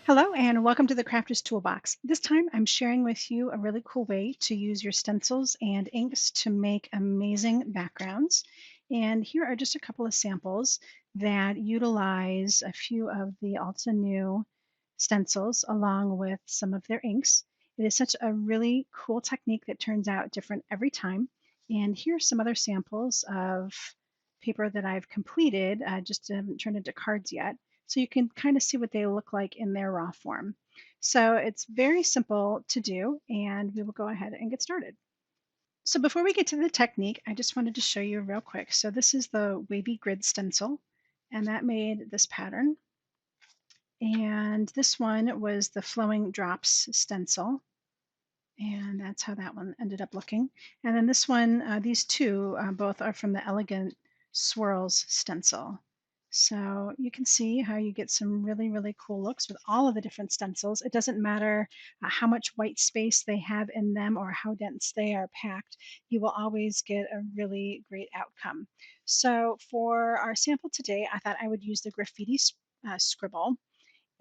Hello and welcome to the Crafter's Toolbox. This time I'm sharing with you a really cool way to use your stencils and inks to make amazing backgrounds. And here are just a couple of samples that utilize a few of the altenew stencils along with some of their inks. It is such a really cool technique that turns out different every time. And here are some other samples of paper that I've completed, just haven't turned into cards yet, so you can kind of see what they look like in their raw form. So it's very simple to do, and we will go ahead and get started. So before we get to the technique, I just wanted to show you real quick. So this is the wavy grid stencil, and that made this pattern. And this one was the flowing drops stencil, and that's how that one ended up looking. And then this one, these two, both are from the Elegant Swirls stencil. So you can see how you get some really, really cool looks with all of the different stencils. It doesn't matter how much white space they have in them or how dense they are packed, you will always get a really great outcome. So for our sample today, I thought I would use the graffiti scribble,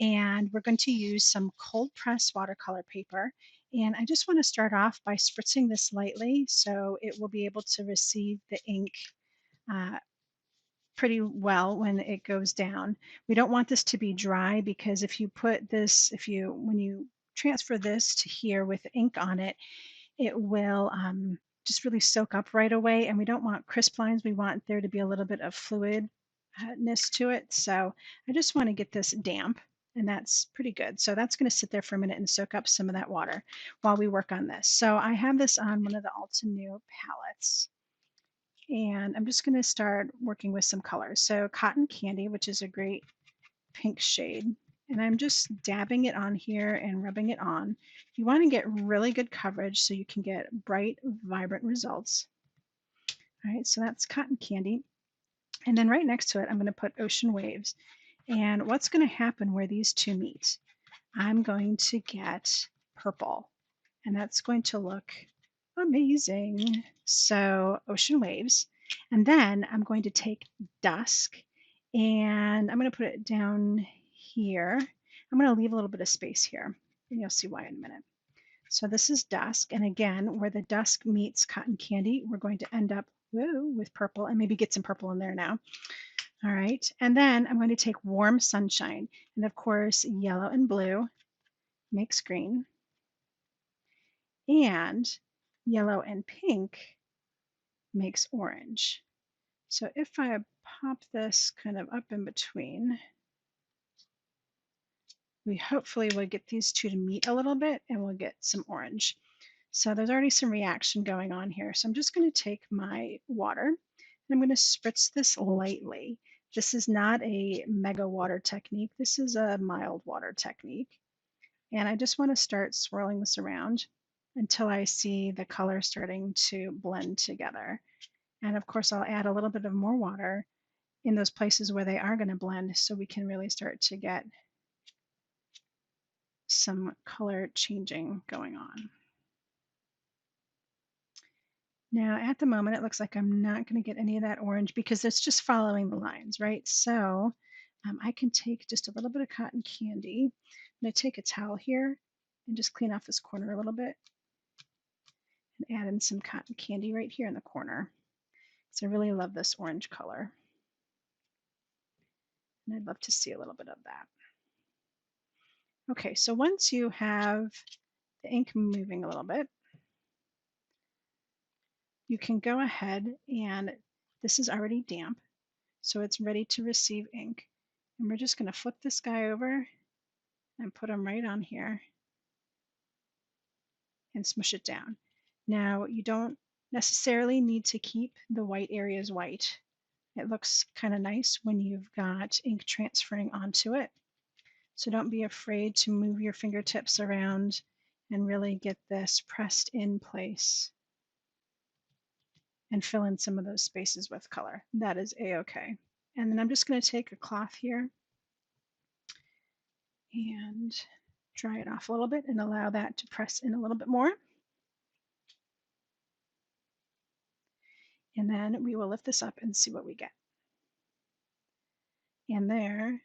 and we're going to use some cold press watercolor paper. And I just want to start off by spritzing this lightly so it will be able to receive the ink uh, pretty well when it goes down. We don't want this to be dry because if you put this, when you transfer this to here with ink on it, it will just really soak up right away. And we don't want crisp lines. We want there to be a little bit of fluidness to it. So I just want to get this damp, and that's pretty good. So that's going to sit there for a minute and soak up some of that water while we work on this. So I have this on one of the altenew palettes, and I'm just going to start working with some colors. So cotton candy, which is a great pink shade, and I'm just dabbing it on here and rubbing it on. You want to get really good coverage so you can get bright, vibrant results. All right, so that's cotton candy. And then right next to it, I'm going to put ocean waves. And what's going to happen where these two meet? I'm going to get purple, and that's going to look amazing. So ocean waves. And then I'm going to take dusk, and I'm going to put it down here. I'm going to leave a little bit of space here, and you'll see why in a minute. So this is dusk, and again, where the dusk meets cotton candy, we're going to end up with purple, and maybe get some purple in there now. All right, and then I'm going to take warm sunshine, and of course, yellow and blue makes green, and yellow and pink makes orange. So if I pop this kind of up in between, we hopefully will get these two to meet a little bit and we'll get some orange. So there's already some reaction going on here. So I'm just going to take my water and I'm going to spritz this lightly. This is not a mega water technique. This is a mild water technique. And I just want to start swirling this around until I see the color starting to blend together. And of course, I'll add a little bit of more water in those places where they are going to blend so we can really start to get some color changing going on. Now, at the moment, it looks like I'm not going to get any of that orange because it's just following the lines, right? So I can take just a little bit of cotton candy. I'm going to take a towel here and just clean off this corner a little bit and add in some cotton candy right here in the corner. So I really love this orange color. And I'd love to see a little bit of that. Okay, so once you have the ink moving a little bit, you can go ahead, and this is already damp, so it's ready to receive ink. And we're just going to flip this guy over and put him right on here and smush it down. Now, you don't necessarily need to keep the white areas white. It looks kind of nice when you've got ink transferring onto it. So don't be afraid to move your fingertips around and really get this pressed in place and fill in some of those spaces with color. That is a-okay. And then I'm just going to take a cloth here and dry it off a little bit and allow that to press in a little bit more. And then we will lift this up and see what we get. And there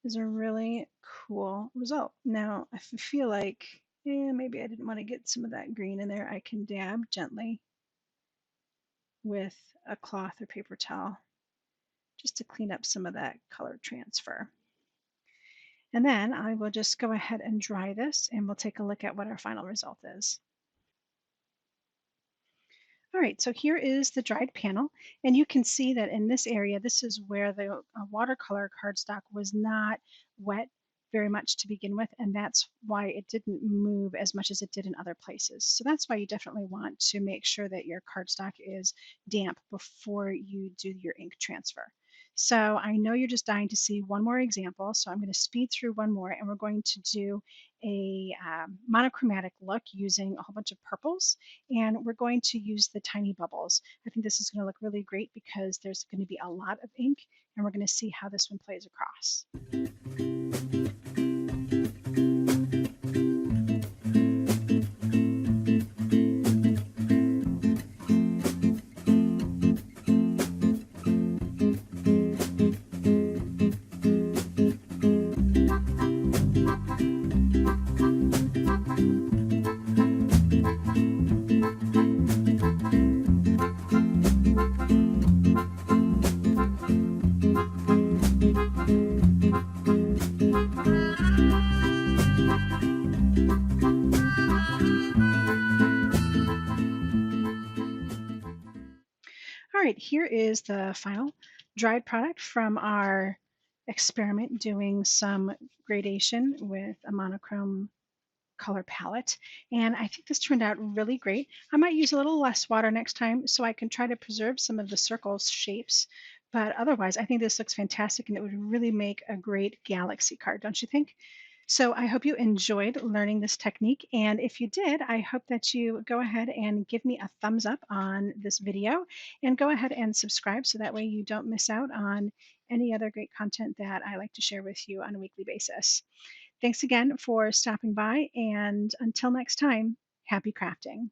is a really cool result. Now, if I feel like, maybe I didn't want to get some of that green in there, I can dab gently with a cloth or paper towel just to clean up some of that color transfer. And then I will just go ahead and dry this and we'll take a look at what our final result is. All right, so here is the dried panel, and you can see that in this area, this is where the watercolor cardstock was not wet very much to begin with, and that's why it didn't move as much as it did in other places. So that's why you definitely want to make sure that your cardstock is damp before you do your ink transfer. So I know you're just dying to see one more example, so I'm going to speed through one more, and we're going to do a monochromatic look using a whole bunch of purples, and we're going to use the tiny bubbles. I think this is going to look really great because there's going to be a lot of ink, and we're going to see how this one plays across. All right, here is the final dried product from our experiment doing some gradation with a monochrome color palette. And I think this turned out really great. I might use a little less water next time so I can try to preserve some of the circles shapes. But otherwise, I think this looks fantastic and it would really make a great galaxy card, don't you think? So I hope you enjoyed learning this technique. And if you did, I hope that you go ahead and give me a thumbs up on this video and go ahead and subscribe so that way you don't miss out on any other great content that I like to share with you on a weekly basis. Thanks again for stopping by, and until next time, happy crafting.